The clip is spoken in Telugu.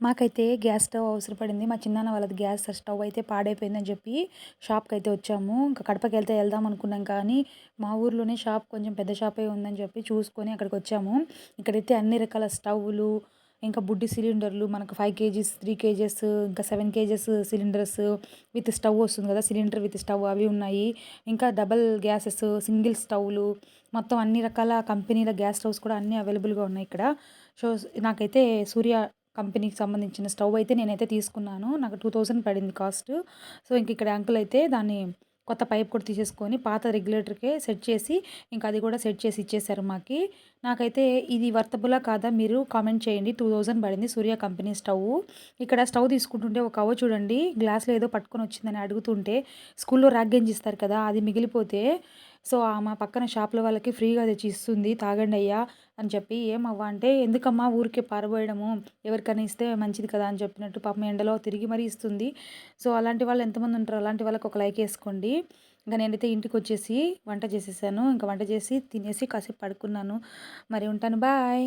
మాకైతే గ్యాస్ స్టవ్ అవసరపడింది. మా చిన్నాన్న వాళ్ళది గ్యాస్ స్టవ్ అయితే పాడైపోయిందని చెప్పి షాప్‌కైతే వచ్చాము. ఇంకా కడపకెళ్తే వెళ్దాం అనుకున్నాం కానీ, మా ఊర్లోనే షాప్ కొంచెం పెద్ద షాపే ఉందని చెప్పి చూసుకొని అక్కడికొచ్చాము. ఇక్కడైతే అన్ని రకాల స్టవ్‌లు, ఇంకా బుడ్డి సిలిండర్లు మనకు 5 కేజీస్, 3 కేజెస్, ఇంకా 7 కేజెస్ సిలిండర్స్ విత్ స్టవ్ వస్తుంది కదా! సిలిండర్ విత్ స్టవ్ అవి ఉన్నాయి. ఇంకా డబుల్ గ్యాసెస్, సింగిల్ స్టవ్‌లు మొత్తం అన్ని రకాల కంపెనీల గ్యాస్ స్టవ్స్ కూడా అన్నీ అవైలబుల్‌గా ఉన్నాయి ఇక్కడ. సో, నాకైతే సూర్య కంపెనీకి సంబంధించిన స్టవ్ అయితే నేనైతే తీసుకున్నాను. నాకు 2000 పడింది కాస్ట్. సో, ఇక్కడ అంకుల్ అయితే దాన్ని కొత్త పైప్ కూడా తీసేసుకొని పాత రెగ్యులేటర్‌కే సెట్ చేసి, ఇంకా అది కూడా సెట్ చేసి ఇచ్చేసారు మాకి. నాకైతే ఇది వర్తబులా కాదా మీరు కామెంట్ చేయండి. 2000 పడింది సూర్య కంపెనీ స్టవ్వు. ఇక్కడ స్టవ్ తీసుకుంటుంటే ఒక అవ్వ చూడండి గ్లాస్‌లో ఏదో పట్టుకొని వచ్చిందని అడుగుతుంటే స్కూల్‌లో రాగి గంజి ఇస్తారు కదా! అది మిగిలిపోతే సో, మా పక్కన షాప్‌లో వాళ్ళకి ఫ్రీగా తెచ్చి ఇస్తుంది. తాగండయ్యా అని చెప్పి. ఏమవ్వ అంటే, ఎందుకమ్మా ఊరికే పారబోయడము, ఎవరికైనా ఇస్తే మంచిది కదా అని చెప్పినట్టు పాపం ఎండలో తిరిగి మరీ ఇస్తుంది. సో, అలాంటి వాళ్ళు ఎంతమంది ఉంటారో అలాంటి వాళ్ళకి ఒక లైక్ ఏసుకోండి. ఇంక నేనైతే ఇంటికొచ్చేసి వంట చేసేసాను. ఇంక వంట చేసి, తినేసి కాసేపు పడుకున్నాను. మరి ఉంటాను. బాయ్.